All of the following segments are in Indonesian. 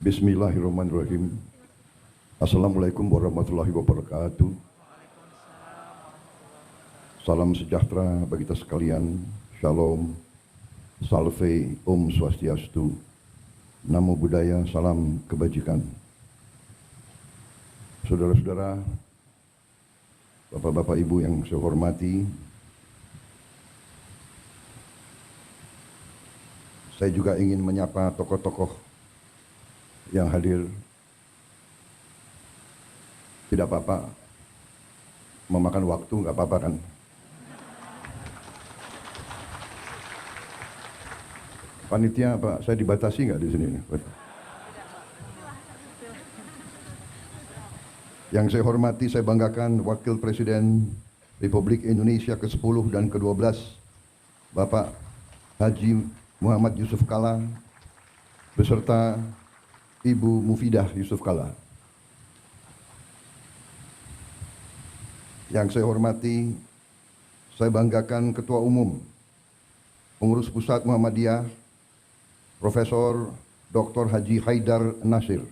Bismillahirrahmanirrahim. Assalamualaikum warahmatullahi wabarakatuh. Salam sejahtera bagi kita sekalian. Shalom, salve, om swastiastu. Namo Buddhaya, salam kebajikan. Saudara-saudara, bapak-bapak ibu yang saya hormati, saya juga ingin menyapa tokoh-tokoh yang hadir. Tidak apa-apa, memakan waktu nggak apa-apa kan? Panitia Pak, saya dibatasi nggak di sini? Yang saya hormati, saya banggakan Wakil Presiden Republik Indonesia ke-10 dan ke-12, Bapak Haji Muhammad Yusuf Kalla, beserta Ibu Mufidah Yusuf Kalla. Yang saya hormati, saya banggakan Ketua Umum Pengurus Pusat Muhammadiyah, Profesor Dr. Haji Haidar Nasir,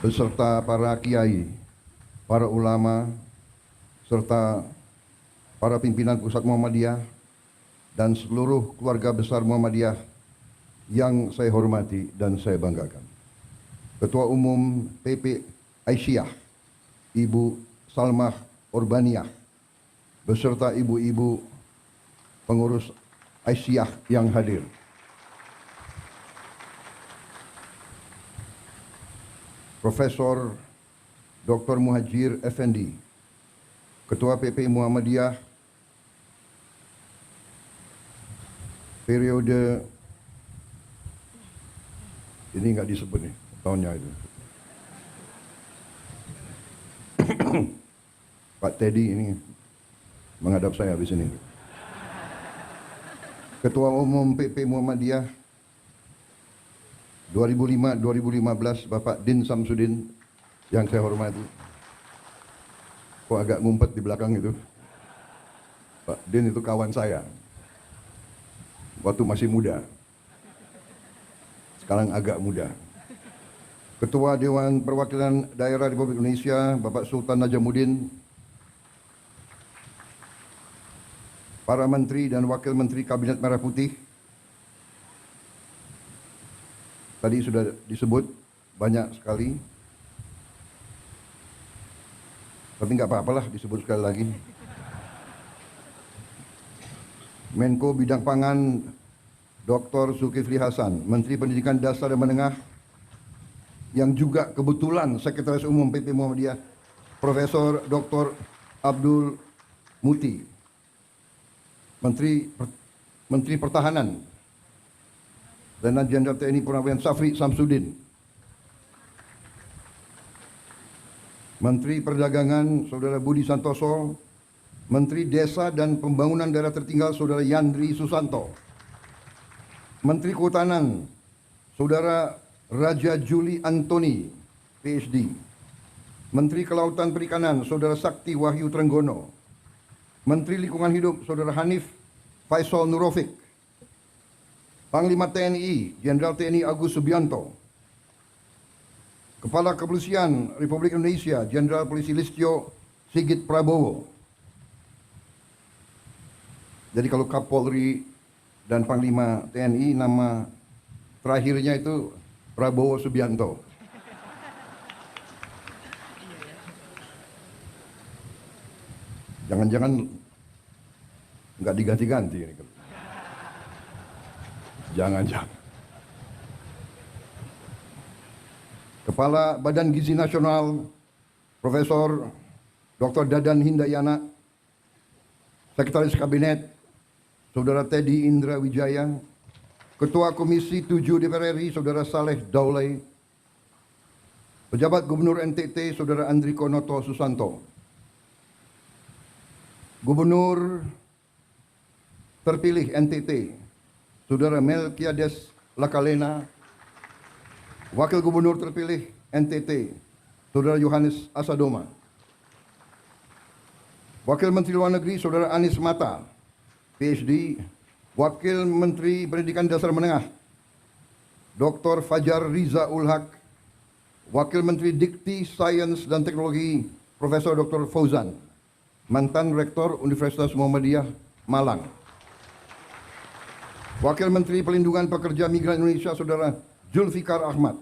beserta para kiai, para ulama, serta para pimpinan Pusat Muhammadiyah dan seluruh keluarga besar Muhammadiyah yang saya hormati dan saya banggakan. Ketua Umum PP Aisyah, Ibu Salmah Urbaniah, beserta ibu-ibu pengurus Aisyah yang hadir. Profesor Dr. Muhajir Effendi, Ketua PP Muhammadiyah periode ini nggak disebut nih tahunnya itu. Pak Teddy ini menghadap saya habis ini. Ketua Umum PP Muhammadiyah 2005-2015 Bapak Din Samsudin yang saya hormati. Kok agak ngumpet di belakang itu? Pak Din itu kawan saya waktu masih muda. Sekarang agak muda. Ketua Dewan Perwakilan Daerah Republik Indonesia, Bapak Sultan Najamuddin, para menteri dan wakil menteri Kabinet Merah Putih, tadi sudah disebut banyak sekali, tapi nggak apa-apalah disebut sekali lagi. Menko Bidang Pangan Dr. Zulkifli Hasan, Menteri Pendidikan Dasar dan Menengah, yang juga kebetulan Sekretaris Umum PP Muhammadiyah, Profesor Dr. Abdul Muti, Menteri Pertahanan, Letnan Jenderal TNI Purnawirawan Safri Samsudin, Menteri Perdagangan Saudara Budi Santoso, Menteri Desa dan Pembangunan Daerah Tertinggal Saudara Yandri Susanto, Menteri Kehutanan Saudara Raja Juli Antoni, PhD, Menteri Kelautan Perikanan Saudara Sakti Wahyu Trenggono, Menteri Lingkungan Hidup Saudara Hanif Faisal Nurofik, Panglima TNI Jenderal TNI Agus Subianto, Kepala Kepolisian Republik Indonesia Jenderal Polisi Listio Sigit Prabowo. Jadi kalau Kapolri dan Panglima TNI nama terakhirnya itu Prabowo Subianto. Jangan-jangan nggak diganti-ganti ini. Jangan-jangan. Kepala Badan Gizi Nasional Profesor Dr. Dadan Hindayana, Sekretaris Kabinet Saudara Teddy Indra Wijaya, Ketua Komisi 7 DPR RI Saudara Saleh Daulay, Pejabat Gubernur NTT Saudara Andriko Noto Susanto, Gubernur terpilih NTT Saudara Melkiades Lakalena, Wakil Gubernur terpilih NTT Saudara Yohanes Asadoma, Wakil Menteri Luar Negeri Saudara Anies Mata, PhD, Wakil Menteri Pendidikan Dasar Menengah Dr. Fajar Riza Ulhaq, Wakil Menteri Dikti, Sains dan Teknologi Profesor Dr. Fauzan, mantan Rektor Universitas Muhammadiyah Malang. Wakil Menteri Pelindungan Pekerja Migran Indonesia Saudara Zulfikar Ahmad,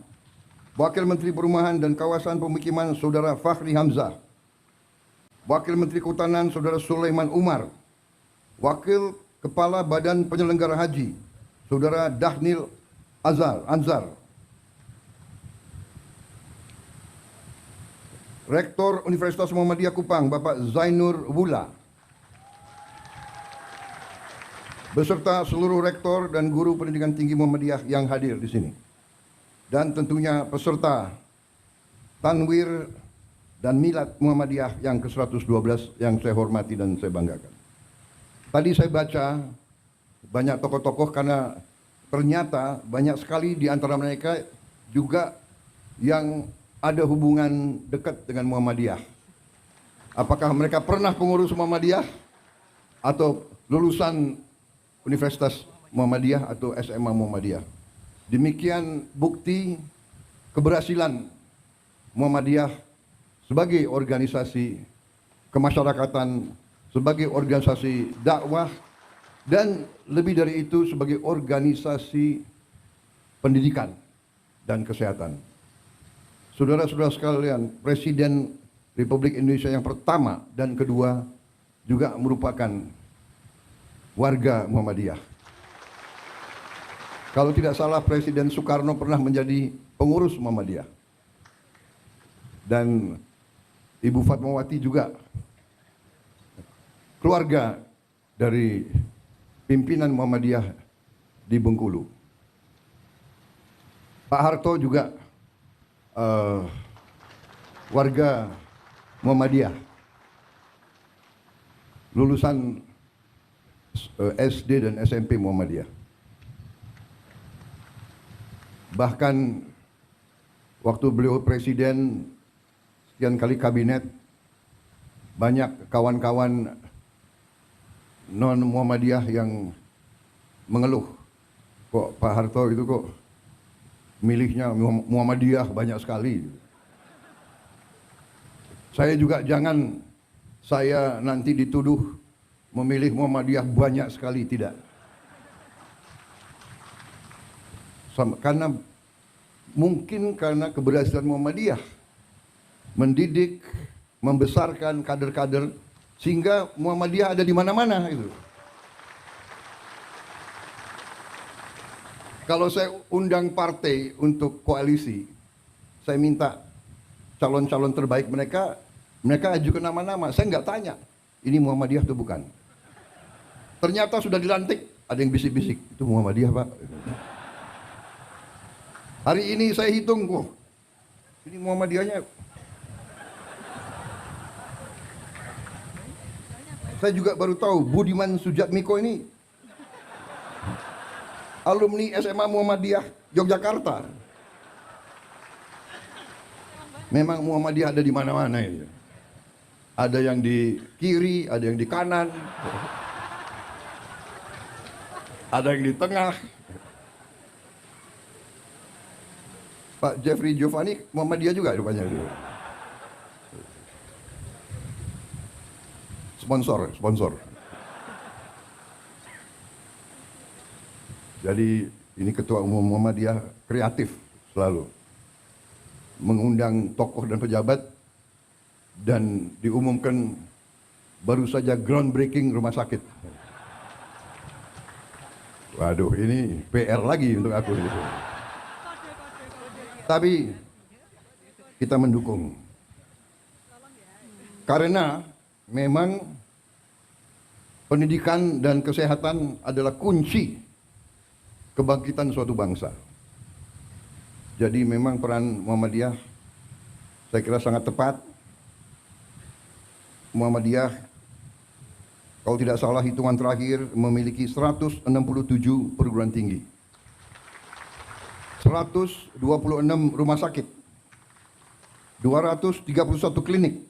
Wakil Menteri Perumahan dan Kawasan Pemukiman Saudara Fahri Hamzah, Wakil Menteri Kehutanan Saudara Sulaiman Umar, Wakil Kepala Badan Penyelenggara Haji Saudara Dahnil Anzar, Rektor Universitas Muhammadiyah Kupang Bapak Zainur Wula, beserta seluruh rektor dan guru pendidikan tinggi Muhammadiyah yang hadir di sini. Dan tentunya peserta Tanwir dan Milad Muhammadiyah yang ke-112 yang saya hormati dan saya banggakan. Tadi saya baca banyak tokoh-tokoh karena ternyata banyak sekali di antara mereka juga yang ada hubungan dekat dengan Muhammadiyah. Apakah mereka pernah pengurus Muhammadiyah atau lulusan Universitas Muhammadiyah atau SMA Muhammadiyah. Demikian bukti keberhasilan Muhammadiyah sebagai organisasi kemasyarakatan, sebagai organisasi dakwah, dan lebih dari itu sebagai organisasi pendidikan dan kesehatan. Saudara-saudara sekalian, Presiden Republik Indonesia yang pertama dan kedua juga merupakan warga Muhammadiyah. Kalau tidak salah, Presiden Soekarno pernah menjadi pengurus Muhammadiyah. Dan Ibu Fatmawati juga keluarga dari pimpinan Muhammadiyah di Bengkulu. Pak Harto juga warga Muhammadiyah, lulusan SD dan SMP Muhammadiyah. Bahkan waktu beliau presiden, sekian kali kabinet, banyak kawan-kawan non Muhammadiyah yang mengeluh, kok Pak Harto itu kok milihnya Muhammadiyah banyak sekali. Saya juga jangan saya nanti dituduh memilih Muhammadiyah banyak sekali, tidak. Karena mungkin karena keberhasilan Muhammadiyah mendidik, membesarkan kader-kader sehingga Muhammadiyah ada di mana-mana itu. Kalau saya undang partai untuk koalisi, saya minta calon-calon terbaik mereka ajukan nama-nama. Saya nggak tanya, ini Muhammadiyah atau bukan. Ternyata sudah dilantik, ada yang bisik-bisik, itu Muhammadiyah Pak. Hari ini saya hitung, ini Muhammadiyahnya. Saya juga baru tahu Budiman Sujatmiko ini alumni SMA Muhammadiyah Yogyakarta. Memang Muhammadiyah ada di mana-mana ya. Ada yang di kiri, ada yang di kanan, ada yang di tengah. Pak Jeffrey Giovanni Muhammadiyah juga rupanya. Sponsor. Jadi ini Ketua Umum Muhammadiyah kreatif selalu. Mengundang tokoh dan pejabat dan diumumkan baru saja groundbreaking rumah sakit. Waduh, ini PR lagi untuk aku. Tapi kita mendukung. Karena memang pendidikan dan kesehatan adalah kunci kebangkitan suatu bangsa. Jadi memang peran Muhammadiyah saya kira sangat tepat. Muhammadiyah kalau tidak salah hitungan terakhir memiliki 167 perguruan tinggi, 126 rumah sakit, 231 klinik,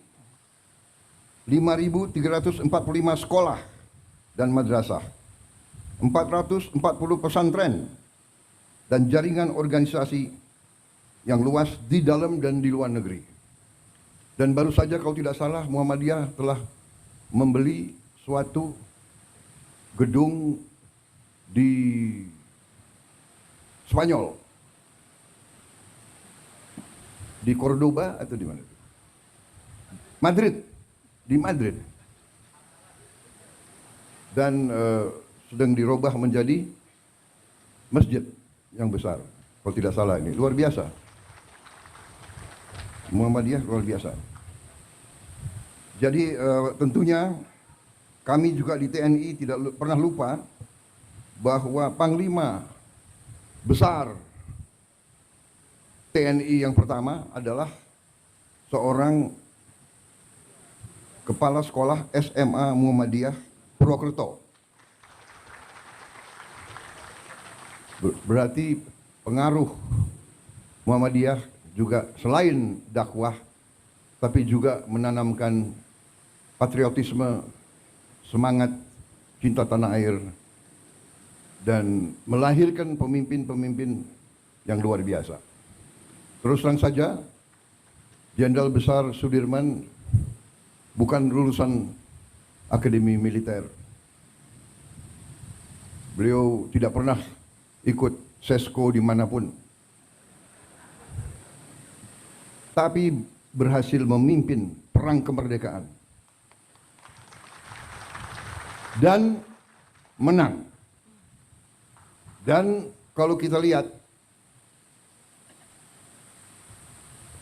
5.345 sekolah dan madrasah, 440 pesantren, dan jaringan organisasi yang luas di dalam dan di luar negeri. Dan baru saja kalau tidak salah Muhammadiyah telah membeli suatu gedung di Spanyol, di Cordoba atau di mana? Madrid, di Madrid. Dan sedang dirubah menjadi masjid yang besar. Kalau tidak salah ini luar biasa. Muhammadiyah luar biasa. Jadi tentunya kami juga di TNI tidak pernah lupa bahwa Panglima Besar TNI yang pertama adalah seorang kepala sekolah SMA Muhammadiyah Purwokerto. Berarti pengaruh Muhammadiyah juga selain dakwah, tapi juga menanamkan patriotisme, semangat cinta tanah air, dan melahirkan pemimpin-pemimpin yang luar biasa. Terus terang saja, Jenderal Besar Sudirman bukan lulusan Akademi Militer. Beliau tidak pernah ikut sesko dimanapun, tapi berhasil memimpin perang kemerdekaan dan menang. Dan kalau kita lihat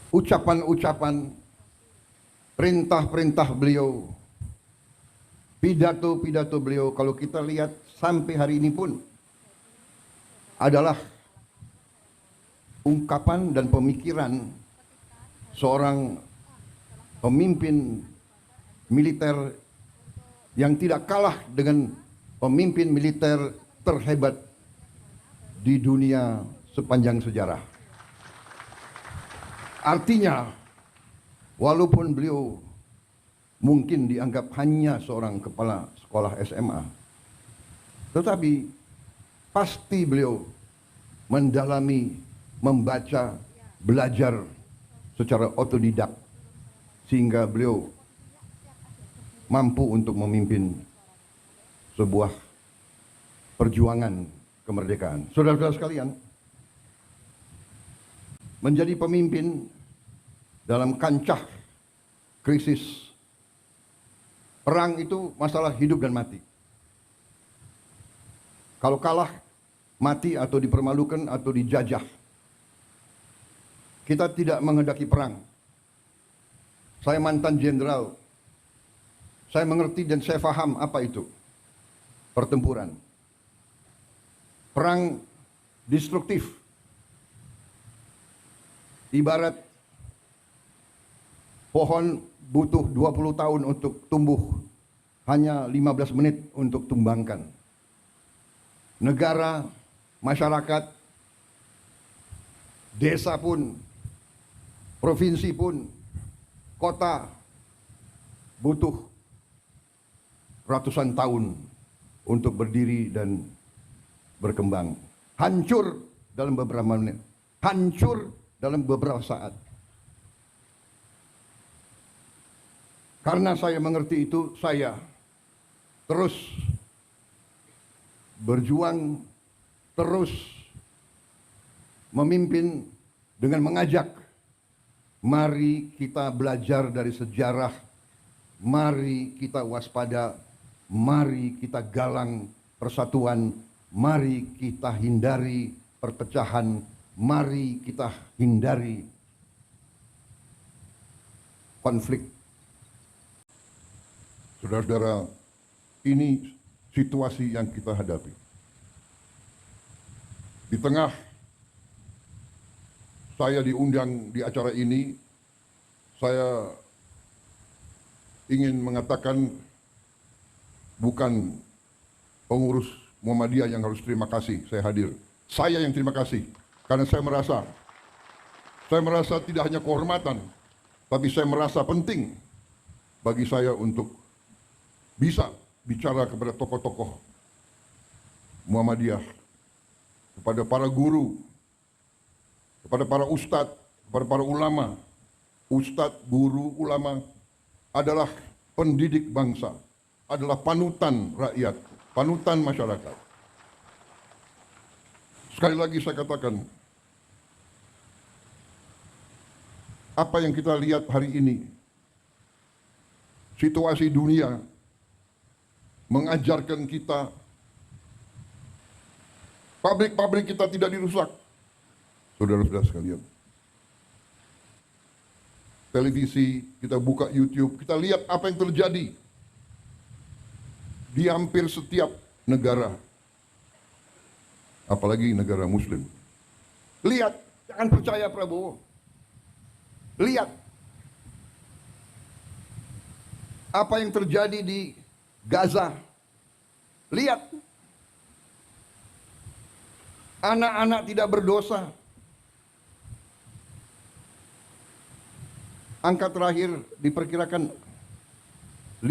ucapan-ucapan, perintah-perintah beliau, pidato-pidato beliau, kalau kita lihat sampai hari ini pun adalah ungkapan dan pemikiran seorang pemimpin militer yang tidak kalah dengan pemimpin militer terhebat di dunia sepanjang sejarah. Artinya, walaupun beliau mungkin dianggap hanya seorang kepala sekolah SMA, tetapi pasti beliau mendalami, membaca, belajar secara otodidak, sehingga beliau mampu untuk memimpin sebuah perjuangan kemerdekaan. Saudara-saudara sekalian, menjadi pemimpin dalam kancah krisis perang itu masalah hidup dan mati. Kalau kalah, mati atau dipermalukan atau dijajah. Kita tidak menghendaki perang. Saya mantan jenderal. Saya mengerti dan saya paham apa itu pertempuran. Perang destruktif. Ibarat pohon butuh 20 tahun untuk tumbuh, hanya 15 menit untuk tumbangkan. Negara, masyarakat, desa pun, provinsi pun, kota butuh ratusan tahun untuk berdiri dan berkembang. Hancur dalam beberapa menit, hancur dalam beberapa saat. Karena saya mengerti itu, saya terus berjuang, terus memimpin dengan mengajak, mari kita belajar dari sejarah, mari kita waspada, mari kita galang persatuan, mari kita hindari perpecahan, mari kita hindari konflik. Saudara-saudara, ini situasi yang kita hadapi. Di tengah saya diundang di acara ini, saya ingin mengatakan bukan pengurus Muhammadiyah yang harus terima kasih saya hadir. Saya yang terima kasih, karena saya merasa tidak hanya kehormatan, tapi saya merasa penting bagi saya untuk bisa bicara kepada tokoh-tokoh Muhammadiyah kepada para guru, kepada para ustadz, kepada para ulama. Ustadz, guru, ulama adalah pendidik bangsa, adalah panutan rakyat, panutan masyarakat. Sekali lagi saya katakan, apa yang kita lihat hari ini, situasi dunia mengajarkan kita, pabrik-pabrik kita tidak dirusak. Saudara-saudara sekalian, televisi, kita buka YouTube, kita lihat apa yang terjadi di hampir setiap negara, apalagi negara Muslim. Lihat, jangan percaya Prabowo. Lihat apa yang terjadi di Gaza. Lihat anak-anak tidak berdosa. Angka terakhir diperkirakan 5.000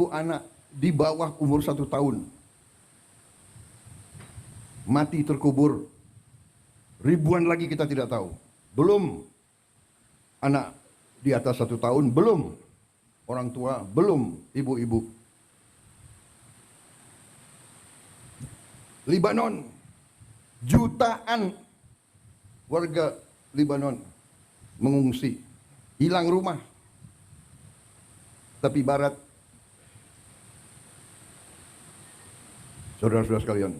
anak di bawah umur 1 tahun mati terkubur. Ribuan lagi kita tidak tahu. Belum anak di atas 1 tahun, belum orang tua, belum ibu-ibu. Libanon, jutaan warga Libanon mengungsi, hilang rumah. Tapi Barat, saudara-saudara sekalian,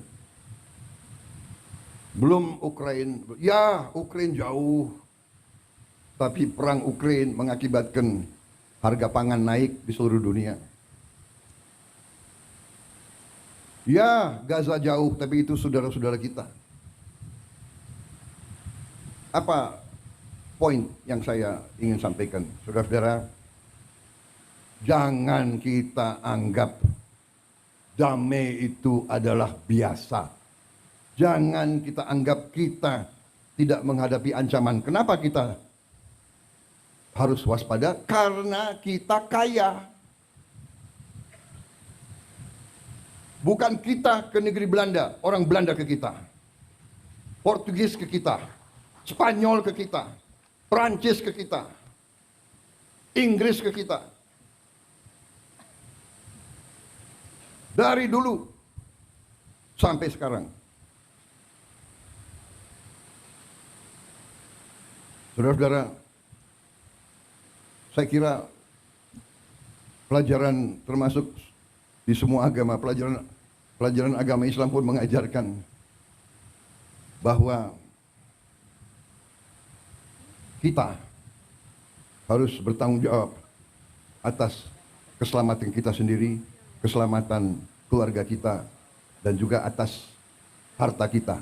belum Ukraina, ya Ukraina jauh, tapi perang Ukraina mengakibatkan harga pangan naik di seluruh dunia. Ya, Gaza jauh, tapi itu saudara-saudara kita. Apa poin yang saya ingin sampaikan, saudara-saudara? Jangan kita anggap damai itu adalah biasa. Jangan kita anggap kita tidak menghadapi ancaman. Kenapa kita harus waspada? Karena kita kaya. Bukan kita ke negeri Belanda, orang Belanda ke kita. Portugis ke kita. Spanyol ke kita. Prancis ke kita. Inggris ke kita. Dari dulu sampai sekarang. Saudara-saudara, saya kira pelajaran termasuk di semua agama, pelajaran agama Islam pun mengajarkan bahwa kita harus bertanggung jawab atas keselamatan kita sendiri, keselamatan keluarga kita, dan juga atas harta kita.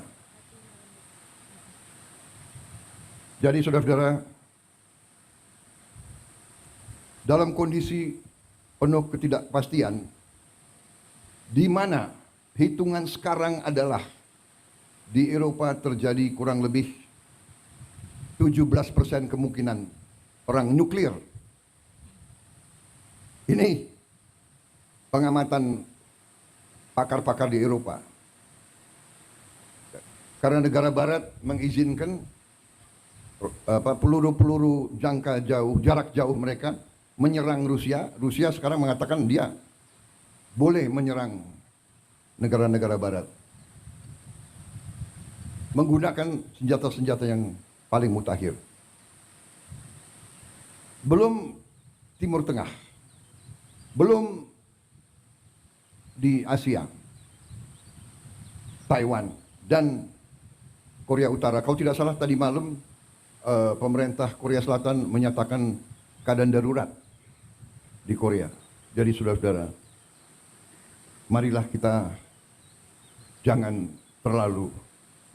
Jadi saudara-saudara, dalam kondisi penuh ketidakpastian, di mana hitungan sekarang adalah di Eropa terjadi kurang lebih 17% kemungkinan perang nuklir. Ini pengamatan pakar-pakar di Eropa. Karena negara barat mengizinkan peluru-peluru jangka jauh, jarak jauh mereka menyerang Rusia. Rusia sekarang mengatakan dia boleh menyerang negara-negara barat menggunakan senjata-senjata yang paling mutakhir. Belum Timur Tengah, belum di Asia, Taiwan dan Korea Utara. Kalau tidak salah tadi malam pemerintah Korea Selatan menyatakan keadaan darurat di Korea. Jadi saudara-saudara, marilah kita jangan terlalu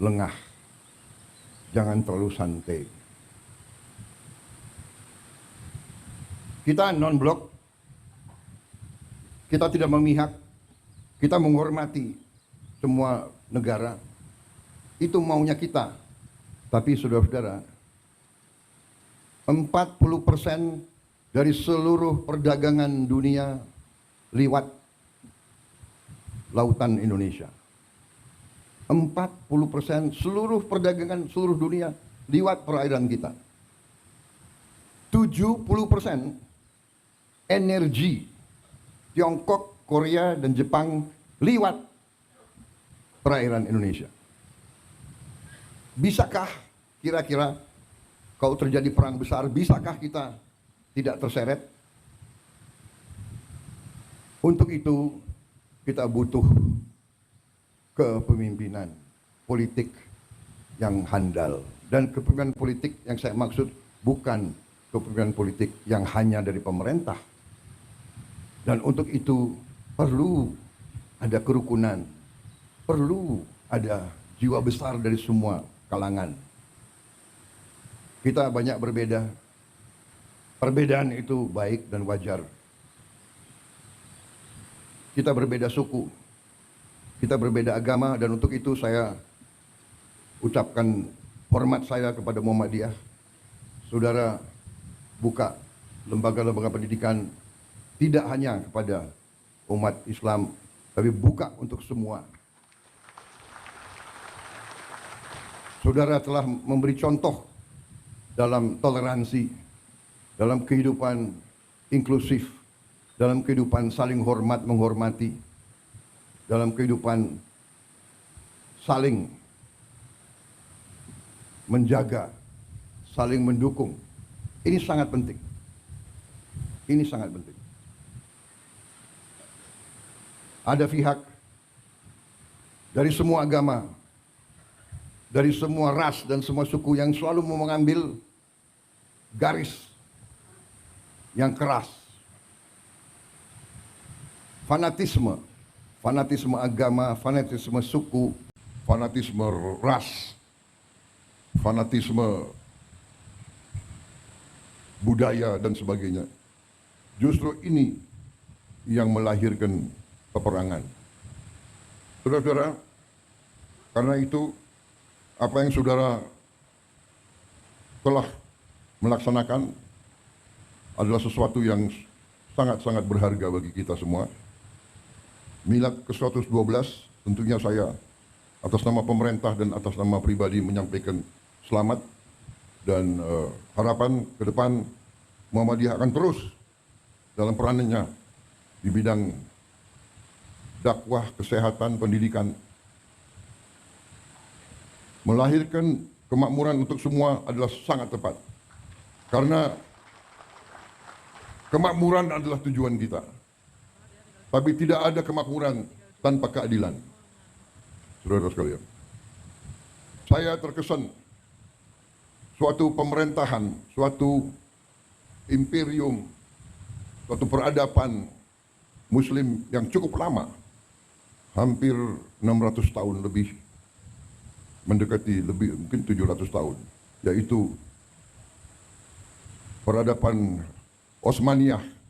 lengah, jangan terlalu santai. Kita non-blok, kita tidak memihak, kita menghormati semua negara. Itu maunya kita. Tapi saudara-saudara, 40% dari seluruh perdagangan dunia lewat lautan Indonesia. 40% seluruh perdagangan seluruh dunia lewat perairan kita. 70% energi Tiongkok, Korea, dan Jepang lewat perairan Indonesia. Bisakah kira-kira kalau terjadi perang besar, bisakah kita tidak terseret? Untuk itu kita butuh kepemimpinan politik yang handal. Dan kepemimpinan politik yang saya maksud bukan kepemimpinan politik yang hanya dari pemerintah. Dan untuk itu perlu ada kerukunan, perlu ada jiwa besar dari semua kalangan. Kita banyak berbeda. Perbedaan itu baik dan wajar. Kita berbeda suku, kita berbeda agama, dan untuk itu saya ucapkan hormat saya kepada Muhammadiyah. Saudara buka lembaga-lembaga pendidikan tidak hanya kepada umat Islam, tapi buka untuk semua. Saudara telah memberi contoh dalam toleransi, dalam kehidupan inklusif, dalam kehidupan saling hormat menghormati, dalam kehidupan saling menjaga, saling mendukung. Ini sangat penting. Ini sangat penting. Ada pihak dari semua agama, dari semua ras dan semua suku yang selalu mau mengambil garis yang keras. Fanatisme, fanatisme agama, fanatisme suku, fanatisme ras, fanatisme budaya dan sebagainya. Justru ini yang melahirkan peperangan. Saudara-saudara, karena itu apa yang saudara telah melaksanakan adalah sesuatu yang sangat-sangat berharga bagi kita semua. Milad ke-112 tentunya saya atas nama pemerintah dan atas nama pribadi menyampaikan selamat dan harapan ke depan Muhammadiyah akan terus dalam peranannya di bidang dakwah, kesehatan, pendidikan. Melahirkan kemakmuran untuk semua adalah sangat tepat. Karena kemakmuran adalah tujuan kita. Tapi tidak ada kemakmuran tanpa keadilan. Saudara sekalian, saya terkesan suatu pemerintahan, suatu imperium, suatu peradaban Muslim yang cukup lama, hampir 600 tahun lebih, mendekati lebih mungkin 700 tahun, yaitu peradaban Osmaniyah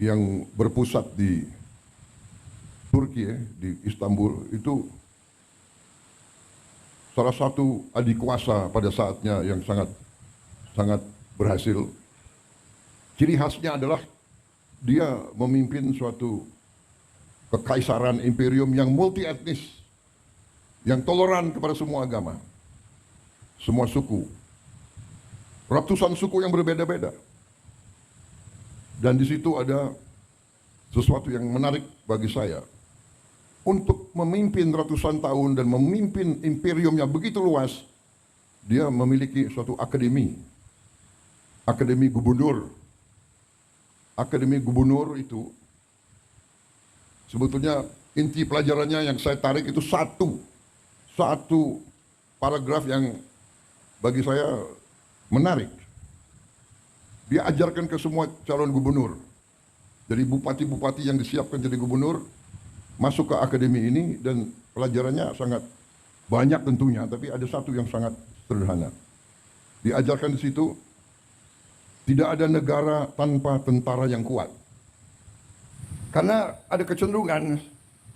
yang berpusat di Turki, di Istanbul. Itu salah satu adik kuasa pada saatnya yang sangat berhasil. Ciri khasnya adalah dia memimpin suatu kekaisaran imperium yang multi etnis, yang toleran kepada semua agama, semua suku, ratusan suku yang berbeda-beda. Dan di situ ada sesuatu yang menarik bagi saya. Untuk memimpin ratusan tahun dan memimpin imperium yang begitu luas, dia memiliki suatu akademi. Akademi gubernur. Akademi gubernur itu sebetulnya inti pelajarannya yang saya tarik itu satu paragraf yang bagi saya menarik. Dia ajarkan ke semua calon gubernur. Jadi bupati-bupati yang disiapkan jadi gubernur masuk ke akademi ini, dan pelajarannya sangat banyak tentunya, tapi ada satu yang sangat sederhana. Diajarkan di situ, tidak ada negara tanpa tentara yang kuat. Karena ada kecenderungan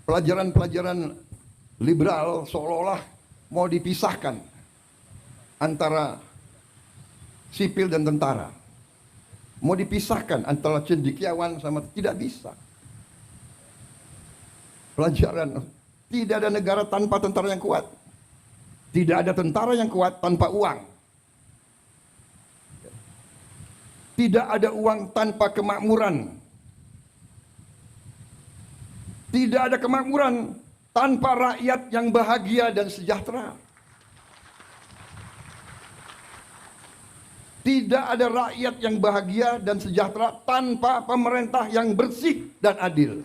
pelajaran-pelajaran liberal seolah-olah mau dipisahkan antara sipil dan tentara. Mau dipisahkan antara cendekiawan sama, tidak bisa. Pelajaran Tidak ada negara tanpa tentara yang kuat. Tidak ada tentara yang kuat tanpa uang. Tidak ada uang tanpa kemakmuran. Tidak ada kemakmuran tanpa rakyat yang bahagia dan sejahtera. Tidak ada rakyat yang bahagia dan sejahtera tanpa pemerintah yang bersih dan adil.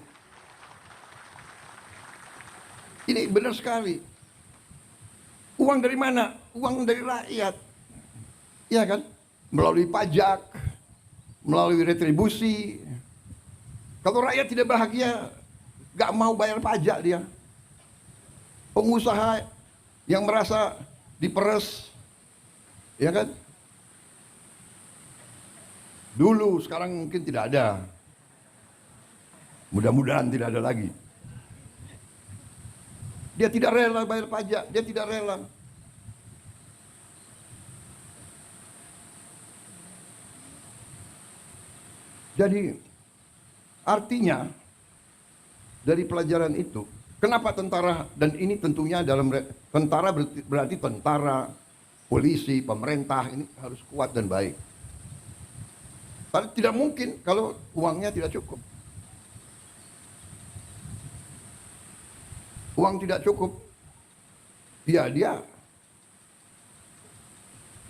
Ini benar sekali. Uang dari mana? Uang dari rakyat. Iya kan? Melalui pajak, melalui retribusi. Kalau rakyat tidak bahagia, gak mau bayar pajak dia. Pengusaha yang merasa diperes, ya kan? Dulu, sekarang mungkin tidak ada. Mudah-mudahan tidak ada lagi. Dia tidak rela bayar pajak, dia tidak rela. Jadi, artinya dari pelajaran itu, kenapa tentara, dan ini tentunya dalam tentara berarti tentara, polisi, pemerintah ini harus kuat dan baik. Tapi tidak mungkin kalau uangnya tidak cukup. Uang tidak cukup, ya dia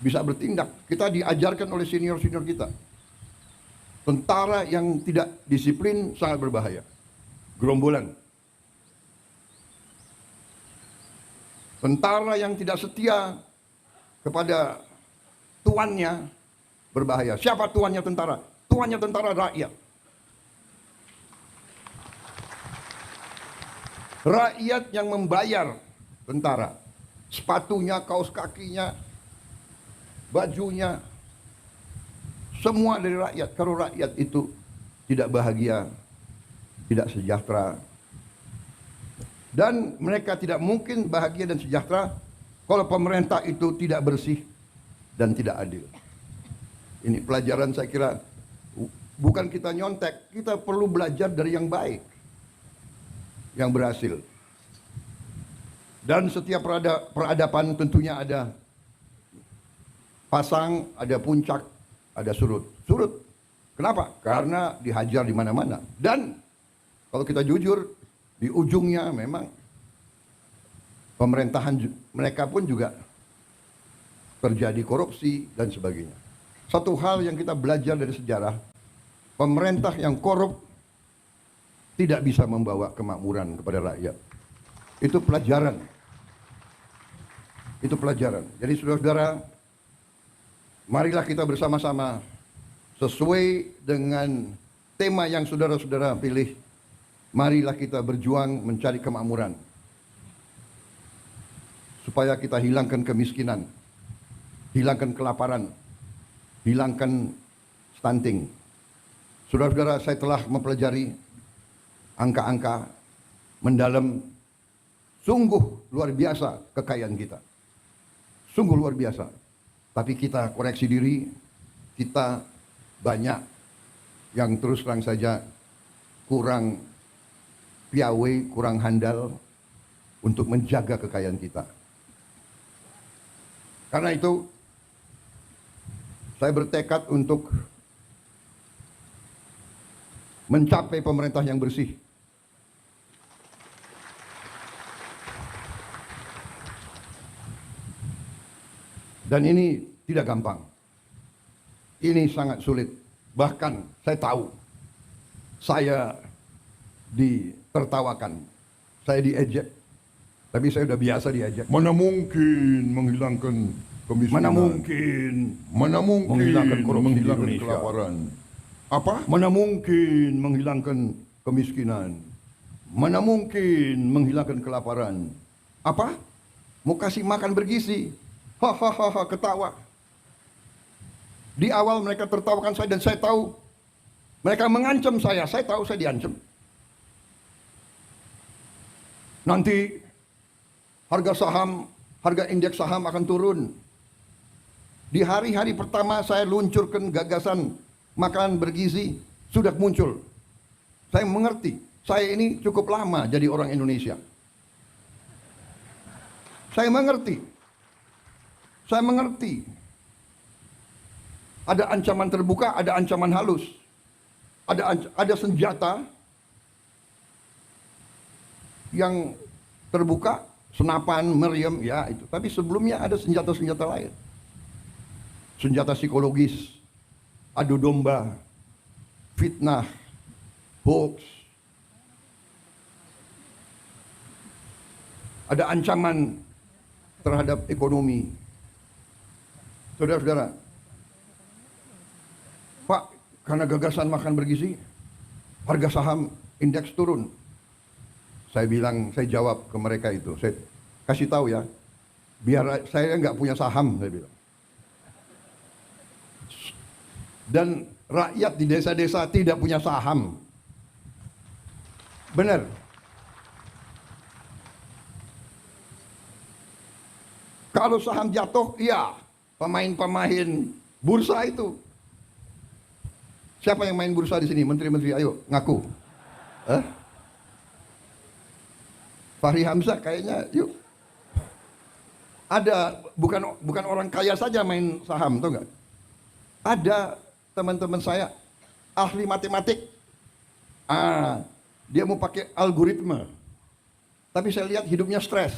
bisa bertindak. Kita diajarkan oleh senior-senior kita. Tentara yang tidak disiplin sangat berbahaya. Gerombolan. Tentara yang tidak setia kepada tuannya berbahaya. Siapa tuannya tentara? Tuannya tentara rakyat. Rakyat yang membayar tentara. Sepatunya, kaos kakinya, bajunya, semua dari rakyat. Kalau rakyat itu tidak bahagia, tidak sejahtera, dan mereka tidak mungkin bahagia dan sejahtera kalau pemerintah itu tidak bersih dan tidak adil. Ini pelajaran saya kira, bukan kita nyontek, kita perlu belajar dari yang baik, yang berhasil. Dan setiap peradaban tentunya ada pasang, ada puncak, ada surut. Surut. Kenapa? Karena dihajar di mana-mana. Dan kalau kita jujur, di ujungnya memang pemerintahan mereka pun juga terjadi korupsi dan sebagainya. Satu hal yang kita belajar dari sejarah, pemerintah yang korup tidak bisa membawa kemakmuran kepada rakyat. Itu pelajaran. Itu pelajaran. Jadi saudara-saudara, marilah kita bersama-sama sesuai dengan tema yang saudara-saudara pilih. Marilah kita berjuang mencari kemakmuran. Supaya kita hilangkan kemiskinan, hilangkan kelaparan, hilangkan stunting. Saudara-saudara, saya telah mempelajari angka-angka mendalam. Sungguh luar biasa kekayaan kita. Sungguh luar biasa. Tapi kita koreksi diri, kita banyak yang terus terang saja kurang piawai, kurang handal untuk menjaga kekayaan kita. Karena itu, saya bertekad untuk mencapai pemerintah yang bersih. Dan ini tidak gampang. Ini sangat sulit. Bahkan saya tahu, saya ditertawakan, saya diejek. Tapi saya sudah biasa diejek. Mana mungkin menghilangkan kemiskinan? Mana mungkin menghilangkan korupsi di menghilangkan Indonesia? kelaparan? Apa? Mana mungkin menghilangkan kemiskinan? Mana mungkin menghilangkan kelaparan? Apa? Mau kasih makan bergizi? Hahaha, ketawa. Di awal mereka tertawakan saya dan saya tahu mereka mengancam saya. Saya tahu saya diancam. Nanti harga saham, harga indeks saham akan turun. Di hari-hari pertama saya luncurkan gagasan makanan bergizi, sudah muncul. Saya mengerti, saya ini cukup lama jadi orang Indonesia. Saya mengerti. Saya mengerti. Ada ancaman terbuka, ada ancaman halus. Ada senjata yang terbuka, senapan, meriam, ya itu. Tapi sebelumnya ada senjata-senjata lain. Senjata psikologis, adu domba, fitnah, hoax. Ada ancaman terhadap ekonomi. Saudara-saudara, Pak, karena gagasan makan bergizi, harga saham indeks turun. Saya jawab ke mereka itu, saya kasih tahu ya, biar saya nggak punya saham, saya bilang. Dan rakyat di desa-desa tidak punya saham. Benar. Kalau saham jatuh, iya, pemain-pemain bursa itu. Siapa yang main bursa di sini? Menteri-menteri, ayo ngaku. Fahri Hamzah kayaknya, yuk. Ada bukan orang kaya saja main saham, tahu nggak? Ada teman-teman saya ahli matematik. Dia mau pakai algoritma. Tapi saya lihat hidupnya stres.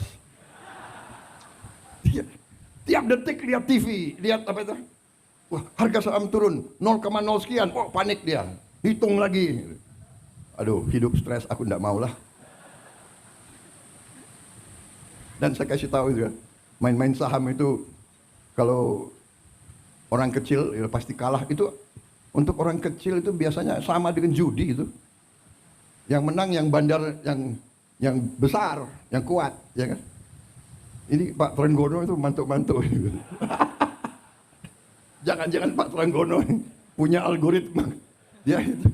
Tiap detik lihat TV, lihat apa itu? Wah, harga saham turun 0,0 sekian. Oh, panik dia. Hitung lagi. Aduh, hidup stres, aku enggak mau lah. Dan saya kasih tahu juga, main-main saham itu kalau orang kecil ya pasti kalah. Itu untuk orang kecil itu biasanya sama dengan judi itu. Yang menang yang bandar, yang besar, yang kuat, ya kan? Ini Pak Trenggono itu mantuk-mantuk. Jangan-jangan Pak Trenggono punya algoritma. Dia itu.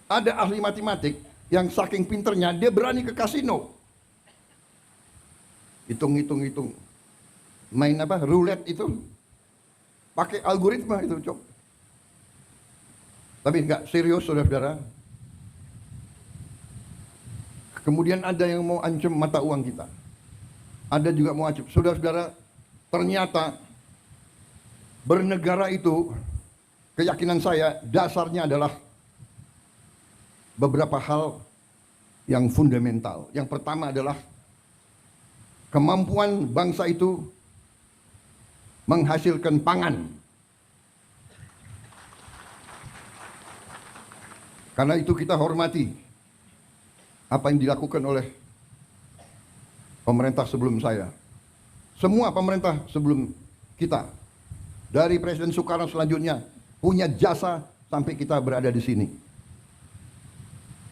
Ada ahli matematik yang saking pinternya dia berani ke kasino. Hitung. Main apa? Roulette itu. Pakai algoritma itu, Cok. Tapi enggak serius, saudara-saudara. Kemudian ada yang mau ancam mata uang kita. Ada juga mau ancam. Saudara-saudara, ternyata bernegara itu, keyakinan saya, dasarnya adalah beberapa hal yang fundamental. Yang pertama adalah kemampuan bangsa itu menghasilkan pangan. Karena itu kita hormati apa yang dilakukan oleh pemerintah sebelum saya. Semua pemerintah sebelum kita. Dari Presiden Soekarno selanjutnya punya jasa sampai kita berada di sini.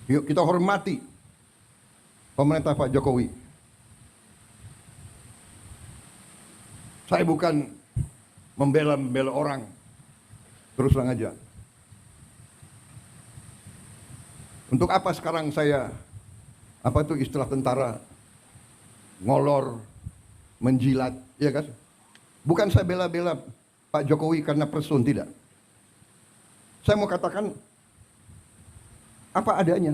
Yuk kita hormati pemerintah Pak Jokowi. Saya bukan membela orang. Terus terang aja. Untuk apa sekarang saya, apa itu istilah tentara, ngolor, menjilat, ya kan? Bukan saya bela-bela Pak Jokowi karena person, tidak. Saya mau katakan apa adanya.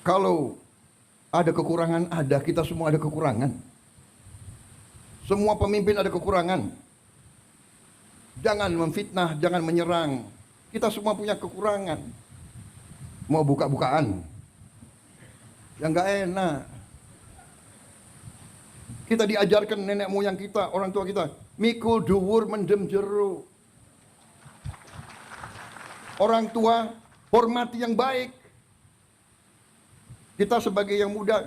Kalau ada kekurangan, kita semua ada kekurangan. Semua pemimpin ada kekurangan. Jangan memfitnah, jangan menyerang. Kita semua punya kekurangan. Mau buka-bukaan, yang nggak enak. Kita diajarkan nenek moyang kita, orang tua kita, mikul dhuwur mendem jero. Orang tua hormati yang baik. Kita sebagai yang muda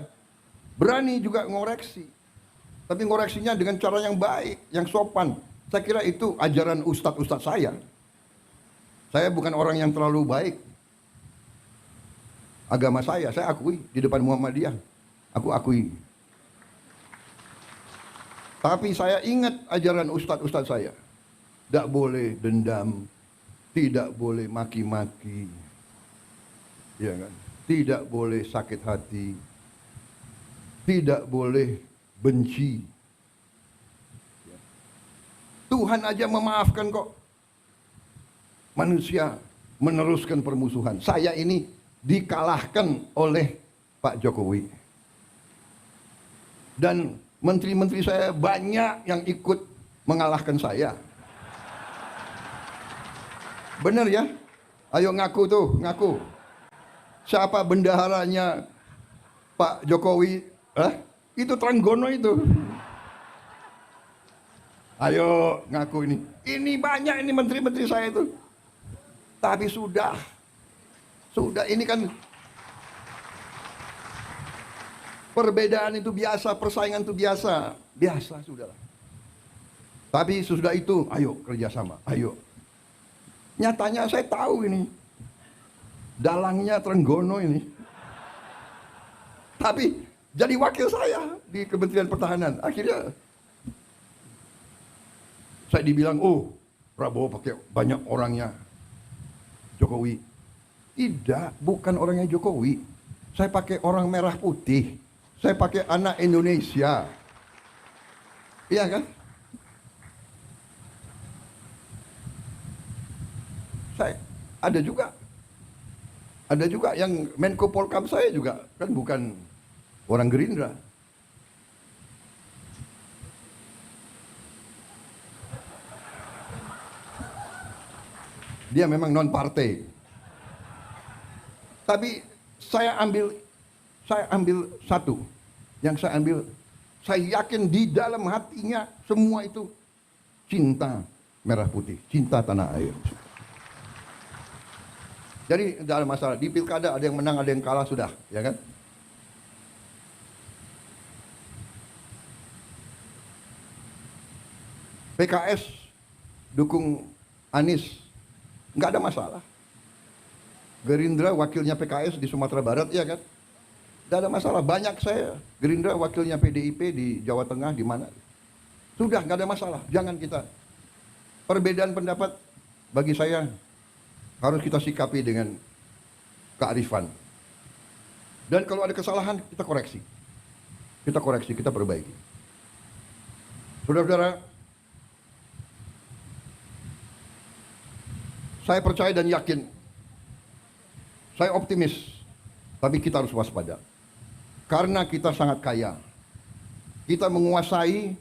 berani juga ngoreksi. Tapi ngoreksinya dengan cara yang baik, yang sopan. Saya kira itu ajaran ustadz-ustadz saya. Saya bukan orang yang terlalu baik. Agama saya akui di depan Muhammadiyah. Aku akui. Tapi saya ingat ajaran ustadz-ustadz saya. Tidak boleh dendam. Tidak boleh maki-maki. Ya kan? Tidak boleh sakit hati. Tidak boleh benci. Tuhan aja memaafkan kok. Manusia meneruskan permusuhan. Saya ini dikalahkan oleh Pak Jokowi. Dan menteri-menteri saya banyak yang ikut mengalahkan saya. Benar ya? Ayo ngaku tuh, ngaku. Siapa bendaharanya Pak Jokowi? Itu Trenggono itu. Ayo ngaku ini. Ini banyak ini menteri-menteri saya itu. Tapi sudah ini kan perbedaan itu biasa, persaingan itu biasa. Biasa sudahlah. Tapi sesudah itu, ayo kerjasama, ayo. Nyatanya saya tahu ini. Dalangnya Trenggono ini. Tapi jadi wakil saya di Kementerian Pertahanan. Akhirnya saya dibilang, oh Prabowo pakai banyak orangnya Jokowi. Tidak, bukan orangnya Jokowi. Saya pakai orang merah putih. Saya pakai anak Indonesia. Iya kan? Saya ada juga yang Menko Polkam saya juga kan bukan orang Gerindra. Dia memang non partai. Tapi saya ambil satu. Yang saya yakin di dalam hatinya semua itu cinta merah putih, cinta tanah air. Jadi tidak ada masalah. Di pilkada ada yang menang, ada yang kalah, sudah, ya kan? PKS dukung Anies, nggak ada masalah. Gerindra wakilnya PKS di Sumatera Barat, ya kan? Tidak ada masalah. Banyak saya Gerindra wakilnya PDIP di Jawa Tengah, di mana? Sudah, nggak ada masalah. Jangan kita perbedaan pendapat bagi saya harus kita sikapi dengan kearifan. Dan kalau ada kesalahan, kita koreksi. Kita koreksi, kita perbaiki. Saudara-saudara, saya percaya dan yakin, saya optimis, tapi kita harus waspada. Karena kita sangat kaya. Kita menguasai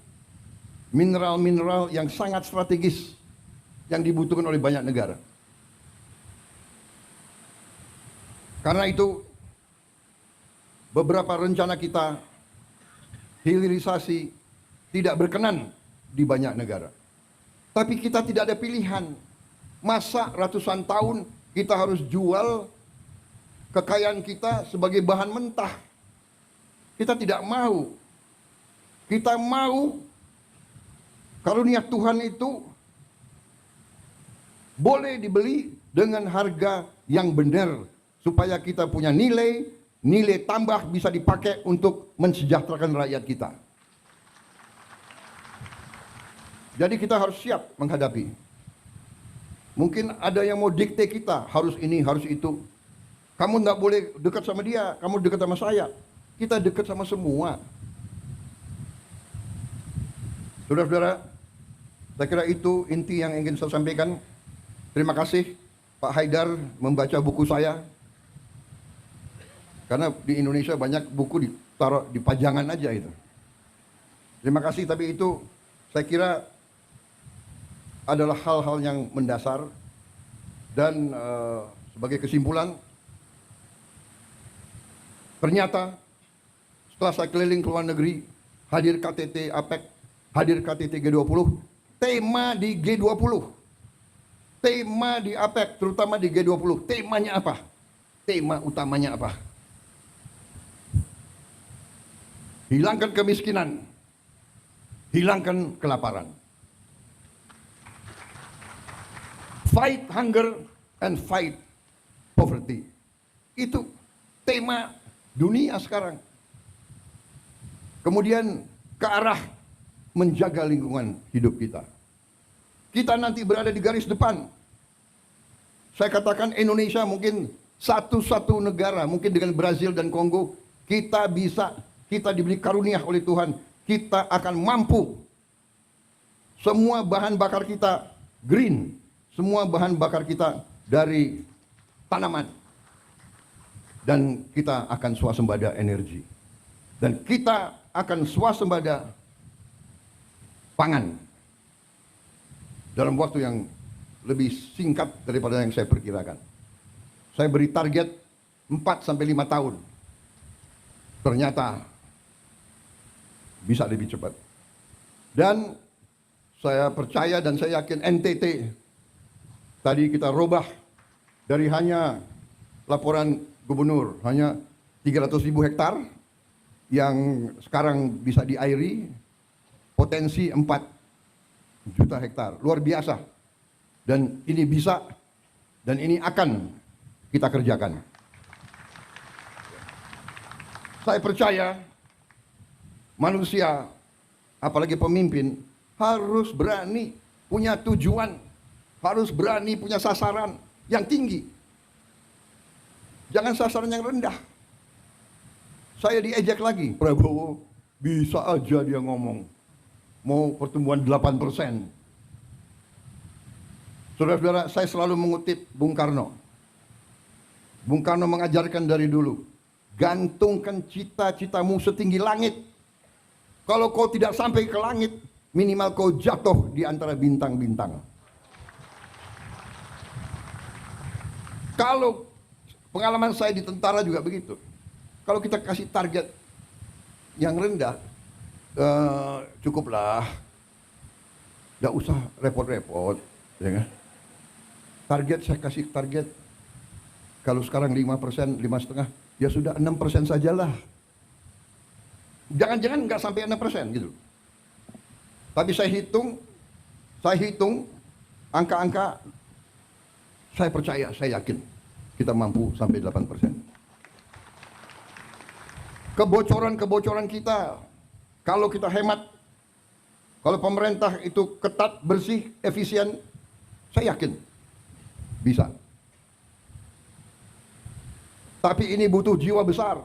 mineral-mineral yang sangat strategis yang dibutuhkan oleh banyak negara. Karena itu beberapa rencana kita hilirisasi tidak berkenan di banyak negara. Tapi kita tidak ada pilihan. Masa ratusan tahun kita harus jual kekayaan kita sebagai bahan mentah. Kita tidak mau. Kita mau karunia Tuhan itu boleh dibeli dengan harga yang benar, supaya kita punya nilai tambah bisa dipakai untuk mensejahterakan rakyat kita. Jadi kita harus siap menghadapi. Mungkin ada yang mau dikte kita, harus ini, harus itu. Kamu nggak boleh dekat sama dia, kamu dekat sama saya. Kita dekat sama semua. Saudara-saudara, saya kira itu inti yang ingin saya sampaikan. Terima kasih Pak Haidar membaca buku saya. Karena di Indonesia banyak buku ditaruh di pajangan aja itu. Terima kasih, tapi itu saya kira adalah hal-hal yang mendasar. Dan sebagai kesimpulan, ternyata setelah saya keliling ke luar negeri, hadir KTT APEC, hadir KTT G20, tema di G20, tema di APEC, terutama di G20, temanya apa? Tema utamanya apa? Hilangkan kemiskinan, hilangkan kelaparan. Fight hunger and fight poverty. Itu tema dunia sekarang. Kemudian ke arah menjaga lingkungan hidup kita. Kita nanti berada di garis depan. Saya katakan Indonesia mungkin satu-satu negara, mungkin dengan Brazil dan Kongo, kita diberi karunia oleh Tuhan, kita akan mampu. Semua bahan bakar kita green, semua bahan bakar kita dari tanaman. Dan kita akan swasembada energi. Dan kita akan swasembada pangan. Dalam waktu yang lebih singkat daripada yang saya perkirakan. Saya beri target 4 sampai 5 tahun. Ternyata bisa lebih cepat. Dan saya percaya dan saya yakin NTT tadi kita robah dari hanya laporan gubernur hanya 300.000 hektar yang sekarang bisa diairi, potensi 4 juta hektar. Luar biasa. Dan ini bisa dan ini akan kita kerjakan. Saya percaya manusia, apalagi pemimpin, harus berani punya tujuan, harus berani punya sasaran yang tinggi. Jangan sasaran yang rendah. Saya diejek lagi, Prabowo bisa aja dia ngomong mau pertumbuhan 8%. Saudara-saudara, saya selalu mengutip Bung Karno. Bung Karno mengajarkan dari dulu, gantungkan cita-citamu setinggi langit. Kalau kau tidak sampai ke langit, minimal kau jatuh di antara bintang-bintang. Kalau pengalaman saya di tentara juga begitu. Kalau kita kasih target yang rendah, cukuplah. Tidak usah repot-repot. Ya kan? Target, saya kasih target. Kalau sekarang 5%, 5,5%, ya sudah 6% sajalah. Jangan-jangan nggak sampai 6% gitu. Tapi saya hitung angka-angka, saya percaya, saya yakin kita mampu sampai 8%. Kebocoran-kebocoran kita, kalau kita hemat, kalau pemerintah itu ketat, bersih, efisien, saya yakin bisa. Tapi ini butuh jiwa besar.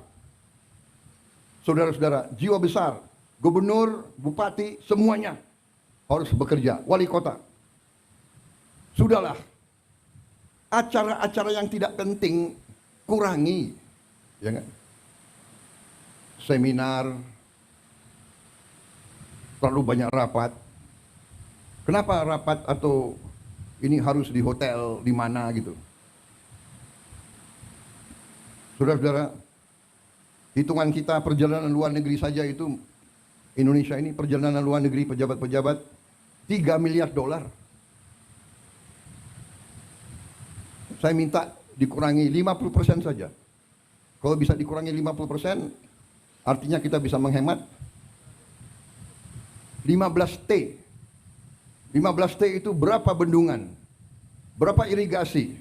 Saudara-saudara, jiwa besar. Gubernur, bupati, semuanya harus bekerja. Wali kota. Sudahlah. Acara-acara yang tidak penting kurangi. Ya kan? Seminar, terlalu banyak rapat. Kenapa rapat atau ini harus di hotel, di mana gitu? Saudara-saudara, hitungan kita perjalanan luar negeri saja itu, Indonesia ini perjalanan luar negeri pejabat-pejabat $3 miliar. Saya minta dikurangi 50% saja. Kalau bisa dikurangi 50%, artinya kita bisa menghemat 15T. 15T itu berapa bendungan, berapa irigasi,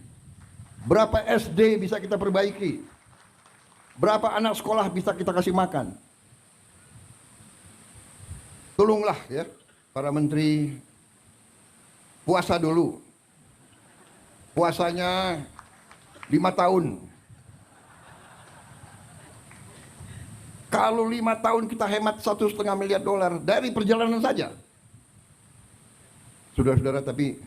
berapa SD bisa kita perbaiki, berapa anak sekolah bisa kita kasih makan. Tolonglah ya, para menteri, puasa dulu. Puasanya 5 tahun. Kalau 5 tahun kita hemat $1,5 miliar dari perjalanan saja. Saudara-saudara, tapi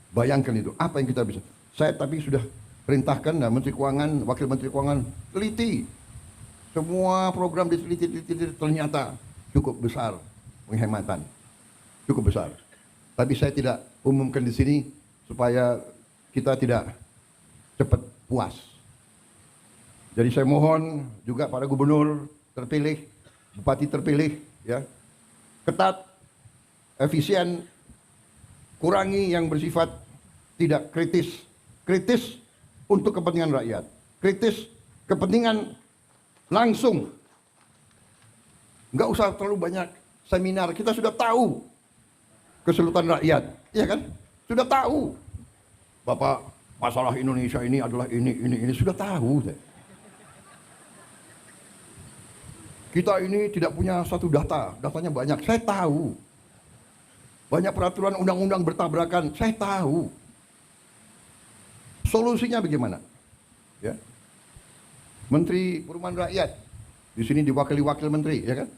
bayangkan itu, apa yang kita bisa. Saya tapi sudah perintahkan Menteri Keuangan, Wakil Menteri Keuangan, teliti. Semua program diteliti, ternyata cukup besar penghematan. Cukup besar. Tapi saya tidak umumkan di sini supaya kita tidak cepat puas. Jadi saya mohon juga para gubernur terpilih, bupati terpilih, ya, ketat, efisien, kurangi yang bersifat tidak kritis. Kritis untuk kepentingan rakyat. Kritis kepentingan langsung. Nggak usah terlalu banyak seminar. Kita sudah tahu kesulitan rakyat. Iya kan? Sudah tahu. Bapak, masalah Indonesia ini adalah ini. Sudah tahu. Kita ini tidak punya satu data. Datanya banyak. Saya tahu. Banyak peraturan undang-undang bertabrakan. Saya tahu. Solusinya bagaimana? Ya. Menteri Perumahan Rakyat. Di sini diwakili wakil menteri, ya kan?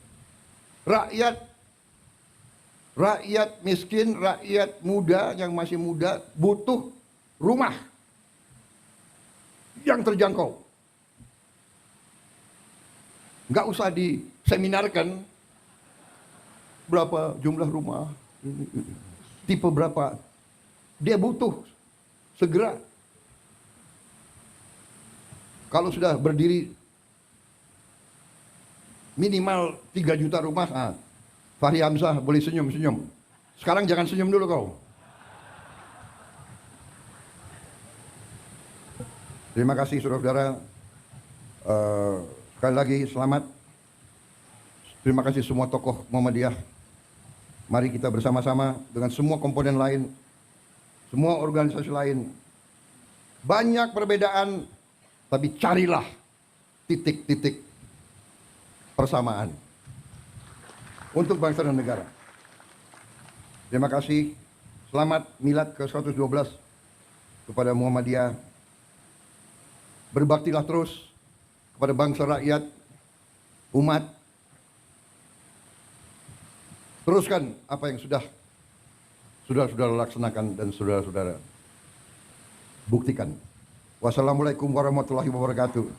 Rakyat miskin, rakyat muda yang masih muda butuh rumah. yang terjangkau. Nggak usah diseminarkan berapa jumlah rumah, tipe berapa. Dia butuh segera. Kalau sudah berdiri minimal 3 juta rumah, Fahri Hamzah boleh senyum-senyum. Sekarang jangan senyum dulu kau. Terima kasih saudara-saudara. Sekali lagi selamat. Terima kasih semua tokoh Muhammadiyah. Mari kita bersama-sama dengan semua komponen lain, semua organisasi lain. Banyak perbedaan, tapi carilah titik-titik persamaan untuk bangsa dan negara. Terima kasih. Selamat Milad ke-112 kepada Muhammadiyah. Berbaktilah terus kepada bangsa, rakyat, umat. Teruskan apa yang sudah saudara-saudara laksanakan dan saudara-saudara buktikan. Wassalamualaikum warahmatullahi wabarakatuh.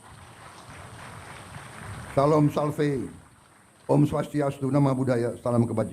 Salam salve, Om Swastiastu, Nama Budaya, salam kebajikan.